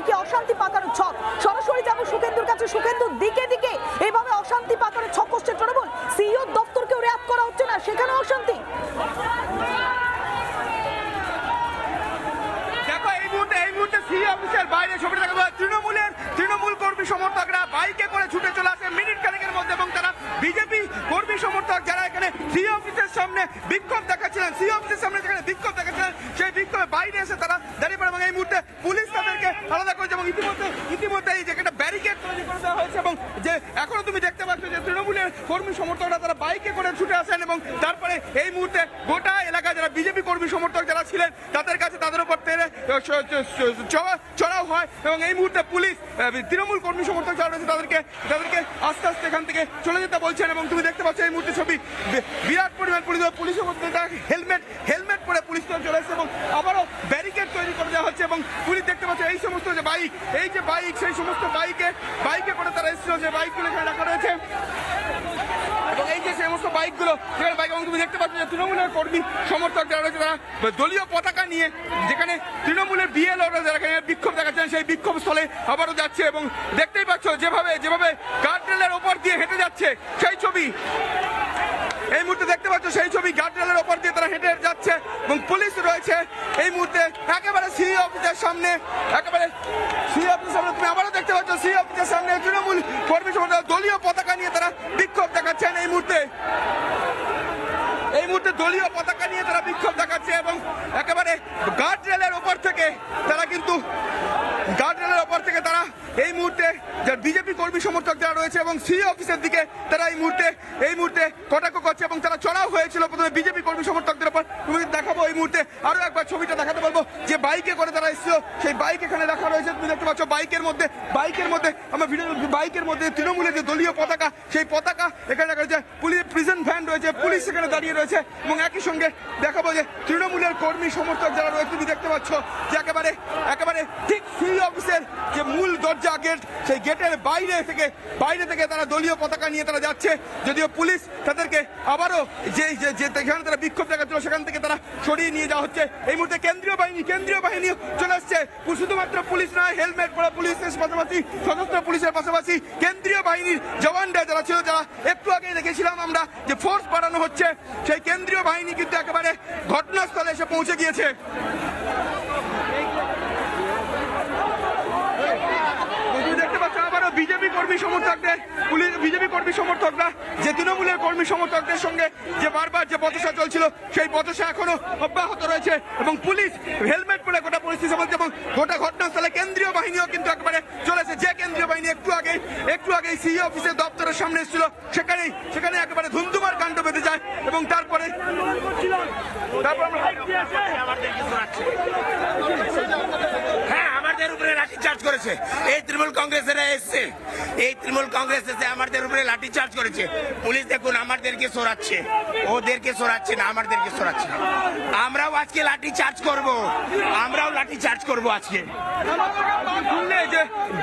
কি অশান্তি পাকানোর ছক। সরাসরি যাবো সুখেন্দুর কাছে। সুখেন্দুর দিকে দিকে এইভাবে অশান্তি পাকানোর ছক করছে তৃণমূল। সিইও দপ্তরকেও রেয়াত করা হচ্ছে না, সেখানে অশান্তি। অফিসের বাইরে ছবিটা দেখা যায় তৃণমূল কর্মী সমর্থকরা বাইকে করে ছুটে চলে আসে মিনিট খানেকের মধ্যে এবং তারা বিজেপি কর্মী সমর্থক যারা এখানে সি অফিসের সামনে বিক্ষোভ দেখাচ্ছিলেন, সি অফিসের সামনে যেখানে বিক্ষোভ দেখাচ্ছিলেন সেই বিক্ষোভে বাইরে এসে তারা দাঁড়িয়ে পড়ে এবং এই মুহূর্তে পুলিশ তাদেরকে আলাদা করেছে এবং ইতিমধ্যে এই জায়গাটা ব্যারিকেড তৈরি করে দেওয়া হয়েছে এবং যে এখনো তুমি দেখতে পাচ্ছ যে তৃণমূলের কর্মী সমর্থকরা তারা বাইকে করে ছুটে আসেন এবং তারপরে এই মুহূর্তে গোটা এলাকায় যারা বিজেপি কর্মী সমর্থক যারা ছিলেন তাদের কাছে তাদের উপর তেরে চড়াও হয় এবং এই মুহূর্তে পুলিশ তৃণমূল কর্মী সমর্থক যারা রয়েছে তাদেরকে আস্তে আস্তে এখান থেকে চলে যেতে বলছেন এবং তুমি দেখতে পাচ্ছ এই মুহূর্তে ছবি বিরাট পরিমাণ পুলিশের মধ্যে হেলমেট পরে পুলিশ চলে এসেছে এবং আবারও ব্যারিকেড তৈরি করে দেওয়া হচ্ছে এবং পুলিশ দেখতে পাচ্ছে এই সমস্ত যে বাইক সেই সমস্ত বাইকে করে তারা এসেছিল যে বাইকগুলো এখানে রাখা রয়েছে এবং এই যে সমস্ত বাইকগুলো সেখানে বাইক এবং তুমি দেখতে পাচ্ছ যে তৃণমূলের কর্মী সমর্থক যারা রয়েছে তারা দলীয় পতাকা নিয়ে যেখানে তৃণমূলের বিএলওরা যারা বিক্ষোভ দেখাচ্ছেন সেই বিক্ষোভ স্থলে আবারও যাচ্ছে এবং দেখতেই পাচ্ছ যেভাবে গার্ডরেলের ওপর দিয়ে হেঁটে যাচ্ছে সেই ছবি এই মুহূর্তে দেখতে পাচ্ছ সেই ছবি গার্ডরেলের ওপর দিয়ে তারা হেঁটে যাচ্ছে এবং পুলিশ রয়েছে এই মুহূর্তে একেবারে সি অফিসের সামনে তুমি আবারও দেখতে পাচ্ছ সি অফিসের সামনে তৃণমূল কর্মী সমর্থক দলীয় পতাকা নিয়ে তারা বিক্ষোভ দেখাচ্ছেন এই মুহূর্তে দলীয় পতাকা নিয়ে তারা বিক্ষোভ দেখাচ্ছে এবং একেবারে গার্ডরেলের ওপর থেকে তারা এই মুহূর্তে বিজেপি কর্মী সমর্থক যারা রয়েছে এবং সি অফিসের দিকে তারা এই মুহূর্তে কটাক্ষ করছে এবং তারা চড়াও হয়েছিল প্রথমে বিজেপি কর্মী সমর্থকদের উপর। তুমি দেখাবো এই মুহূর্তে আরো একবার ছবিটা দেখাতে বলবো যে বাইকে করে তারা এসেছিল সেই বাইক এখানে রাখা রয়েছে। তুমি দেখতে পাচ্ছ বাইকের মধ্যে আমার বাইকের মধ্যে তৃণমূলের যে দলীয় পতাকা সেই পতাকা এখানে রাখা রয়েছে, প্রিজন ভ্যান রয়েছে, পুলিশ সেখানে দাঁড়িয়ে রয়েছে এবং একই সঙ্গে দেখাবো যে তৃণমূলের কর্মী সমর্থক যারা রয়েছে তুমি দেখতে পাচ্ছ যে একেবারে ঠিক সি অফিসের যে মূল দরজা গেট সেই গেটের বাইরে থেকে তারা দলীয় পতাকা নিয়ে তারা যাচ্ছে, যদিও পুলিশ তাদেরকে আবারও যেখানে তারা বিক্ষোভ দেখাচ্ছিল সেখান থেকে তারা সরিয়ে নিয়ে যাওয়া হচ্ছে। এই মুহূর্তে কেন্দ্রীয় বাহিনী চলে আসছে, শুধুমাত্র পুলিশ নয়, হেলমেট পরা পুলিশের পাশাপাশি সশস্ত্র পুলিশের পাশাপাশি কেন্দ্রীয় বাহিনীর জওয়ানরা যারা ছিল, যারা একটু আগে দেখেছিলাম আমরা যে ফোর্স বাড়ানো হচ্ছে, সেই কেন্দ্রীয় বাহিনী কিন্তু একেবারে ঘটনাস্থলে এসে পৌঁছে গিয়েছে। বিজেপি কর্মী সমর্থকরা যে তৃণমূলের কর্মী সমর্থকদের সঙ্গে যে বারবার যে বচসা চলছিল সেই বচসা এখনো অব্যাহত রয়েছে এবং পুলিশ হেলমেট পরে গোটা পরিস্থিতি সামলাচ্ছে এবং গোটা ঘটনাস্থলে কেন্দ্রীয় বাহিনীও কিন্তু একেবারে চলেছে। যে কেন্দ্রীয় বাহিনী একটু আগেই সি অফিসের দপ্তরের সামনে এসেছিল সেখানে একেবারে ধুমধুমার কাণ্ড বেঁধে যায় এবং তারপরে উপরে লাঠি চার্জ করেছে এই তৃণমূল কংগ্রেসেরা এসছে, আমাদের উপরে লাঠি চার্জ করেছে। পুলিশ দেখুন আমাদেরকে সরাচ্ছে, ওদেরকে সরাচ্ছে না, আমাদেরকে সরাচ্ছে। আমরাও আজকে লাঠি চার্জ করবো আজকে।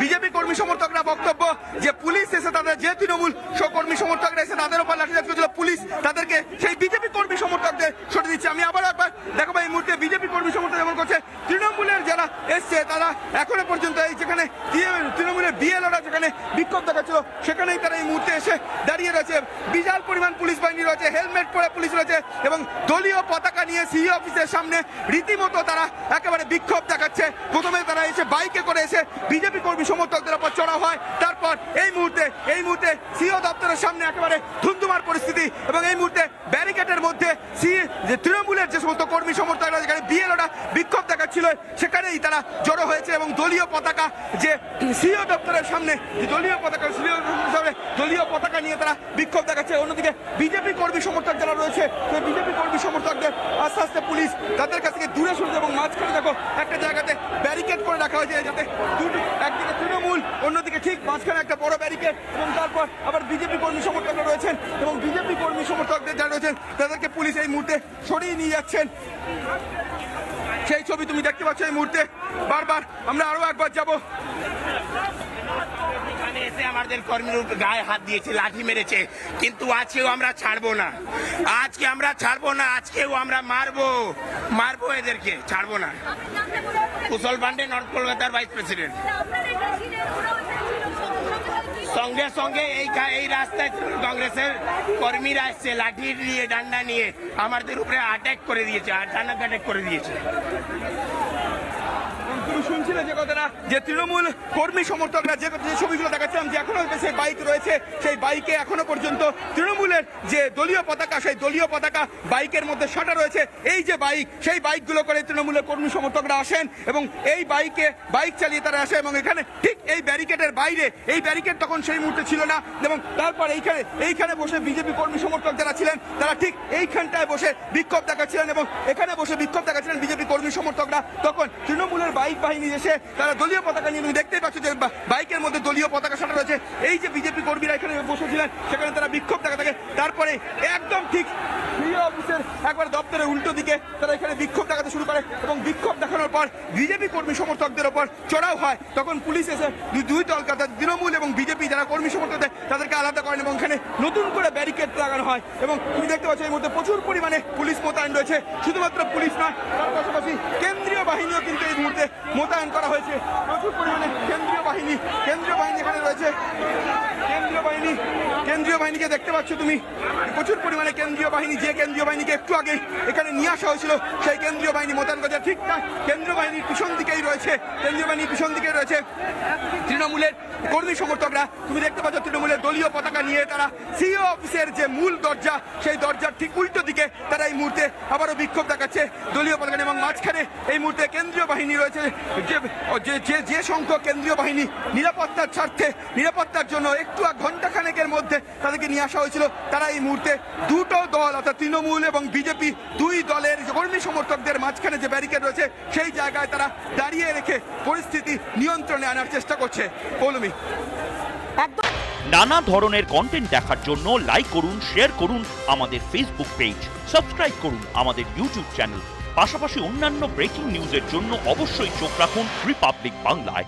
বিজেপি কর্মী সমর্থকরা বক্তব্য যে পুলিশ এসে তাদের যে তৃণমূল কর্মী সমর্থকরা এসে তাদের উপর লাঠিচার্জ করেছিল, পুলিশ তাদেরকে সেই বিজেপি কর্মী সমর্থকদের সরিয়ে দিচ্ছে। আমি আবার একবার দেখাবো এই মুহূর্তে বিজেপি কর্মী সমর্থক যেমন করছে, তৃণমূলের যারা এসছে তারা এখনো পর্যন্ত এই যেখানে তৃণমূলের বিএলওরা যেখানে বিক্ষোভ দেখাচ্ছিল সেখানেই তারা এই মুহূর্তে এসে দাঁড়িয়ে রয়েছে। বিশাল পরিমাণ পুলিশ বাহিনী রয়েছে, হেলমেট পরে পুলিশ রয়েছে এবং দলীয় পতাকা নিয়ে সি অফিসের সামনে রীতিমতো তারা একেবারে বিক্ষোভ দেখাচ্ছে। প্রথমে তারা এসে বাইকে করে এসে বিজেপি কর্মী সমর্থকদের উপর চড়া হয়, তারপর এই মুহূর্তে সিও দপ্তরের সামনে একেবারে ধুমধুমার পরিস্থিতি এবং এই মুহূর্তে ব্যারিকেডের মধ্যে তৃণমূলের যে সমস্ত কর্মী সমর্থকরা যেখানে বিএলওরা বিক্ষোভ দেখাচ্ছিল সেখানেই তারা জড়ো হয়েছে এবং দলীয় পতাকা যে সিও দপ্তরের সামনে দলীয় পতাকা নিয়ে তারা বিক্ষোভ দেখাচ্ছে। অন্যদিকে বিজেপি কর্মী সমর্থক যারা রয়েছে সেই বিজেপি কর্মী সমর্থকদের আস্তে আস্তে পুলিশ তাদের কাছ থেকে দূরে সরে এবং মাঝখানে দেখো একটা জায়গাতে ব্যারিকেড করে রাখা হয়েছে যাতে একদিকে তৃণমূল অন্যদিকে ঠিক মাঝখানে একটা বড় ব্যারিকেড এবং তারপর আবার বিজেপি কর্মী সমর্থকরা রয়েছেন এবং বিজেপি কর্মী সমর্থকদের যারা রয়েছেন তাদেরকে পুলিশ এই মুহূর্তে সরিয়ে নিয়ে যাচ্ছেন। সেই ছবি তুমি দেখতে পাচ্ছ এই মুহূর্তে। বারবার আমরা আরো একবার যাব, এসে আমাদের কর্মীর গায়ে হাত দিয়েছে, লাঠি মেরেছে, কিন্তু আজকেও আমরা ছাড়বো না, আজকেও আমরা মারবো এদেরকে, ছাড়বো না। কুশল পান্ডে নর্থ কলকাতার ভাইস প্রেসিডেন্ট। সঙ্গে সঙ্গে এই রাস্তায় কংগ্রেসের কর্মীরা এসছে লাঠি নিয়ে ডান্ডা নিয়ে আমাদের উপরে অ্যাটাক করে দিয়েছে, আটানাক অ্যাটাক করে দিয়েছে। তুমি শুনছিলে যে কথাটা, যে তৃণমূল কর্মী সমর্থকরা যে ছবিগুলো দেখাচ্ছিলাম, যে এখনো সেই বাইক রয়েছে, সেই বাইকে এখনো পর্যন্ত তৃণমূলের যে দলীয় পতাকা, সেই দলীয় পতাকা বাইকের মধ্যে সাঁটা রয়েছে। এই যে বাইক, সেই বাইকগুলো করে তৃণমূলের কর্মী সমর্থকরা আসেন এবং এই বাইক চালিয়ে তারা আসে এবং এখানে ঠিক এই ব্যারিকেডের বাইরে, এই ব্যারিকেড তখন সেই মুহূর্তে ছিল না এবং তারপর এইখানে বসে বিজেপি কর্মী সমর্থক যারা ছিলেন তারা ঠিক এইখানটায় বসে বিক্ষোভ দেখাচ্ছিলেন এবং এখানে বসে বিক্ষোভ দেখাচ্ছিলেন বিজেপি কর্মী সমর্থকরা। তখন তৃণমূলের বাইক বাহিনী এসে তারা দলীয় পতাকা নিয়ে, তুমি দেখতেই পাচ্ছ যে বাইকের মধ্যে দলীয় পতাকা সাঁটা রয়েছে। এই যে বিজেপি কর্মীরা এখানে বসেছিলেন সেখানে তারা বিক্ষোভ দেখা থাকে। তারপরে একদম ঠিক সিইও অফিসের একবার দপ্তরের উল্টো দিকে তারা এখানে বিক্ষোভ দেখাতে শুরু করে এবং বিক্ষোভ দেখানোর পর বিজেপি কর্মী সমর্থকদের ওপর চড়াও হয়। তখন পুলিশ এসে দুই দল, তৃণমূল এবং বিজেপি যারা কর্মী সমর্থকদের তাদেরকে আলাদা করেন এবং এখানে নতুন করে ব্যারিকেড লাগানো হয় এবং তুমি দেখতে পাচ্ছ এর মধ্যে প্রচুর পরিমাণে পুলিশ মোতায়েন রয়েছে। শুধুমাত্র পুলিশ নয়, তার পাশাপাশি কেন্দ্রীয় বাহিনীও কিন্তু এই মুহূর্তে মোতায়েন করা হয়েছে। প্রচুর পরিমাণে কেন্দ্রীয় বাহিনী এখানে রয়েছে। কেন্দ্রীয় বাহিনীকে দেখতে পাচ্ছ তুমি, প্রচুর পরিমাণে কেন্দ্রীয় বাহিনী, যে কেন্দ্রীয় বাহিনীকে একটু আগে এখানে নিয়ে আসা হয়েছিল সেই কেন্দ্রীয় বাহিনী মোতায়েন করেছে। ঠিক না, কেন্দ্রীয় বাহিনীর পিছন দিকেই রয়েছে তৃণমূলের কর্মী সমর্থকরা। তুমি দেখতে পাচ্ছ তৃণমূলের দলীয় পতাকা নিয়ে তারা সিইও অফিসের যে মূল দরজা, সেই দরজার ঠিক উল্টো দিকে তারা এই মুহূর্তে আবারও বিক্ষোভ দেখাচ্ছে দলীয় পতাকা নিয়ে এবং মাঝখানে এই মুহূর্তে কেন্দ্রীয় বাহিনী রয়েছে। যে সংখ্যক কেন্দ্রীয় বাহিনী নিরাপত্তার স্বার্থে, নিরাপত্তার জন্য একটু ঘন্টাখানেকের মধ্যে তাদেরকে নিয়ে আসা হয়েছিল, তারা এই মুহূর্তে দুটো দল অর্থাৎ তৃণমূল এবং বিজেপি দুই দলের কর্মী সমর্থকদের মাঝখানে যে ব্যারিকেড রয়েছে সেই জায়গায় তারা দাঁড়িয়ে রেখে পরিস্থিতি নিয়ন্ত্রণে আনার চেষ্টা করছে। পৌলমী, একদম নানা ধরনের কন্টেন্ট দেখার জন্য লাইক করুন, শেয়ার করুন আমাদের ফেসবুক পেজ, সাবস্ক্রাইব করুন আমাদের ইউটিউব চ্যানেল। পাশাপাশি অন্যান্য ব্রেকিং নিউজের জন্য অবশ্যই চোখ রাখুন রিপাবলিক বাংলায়।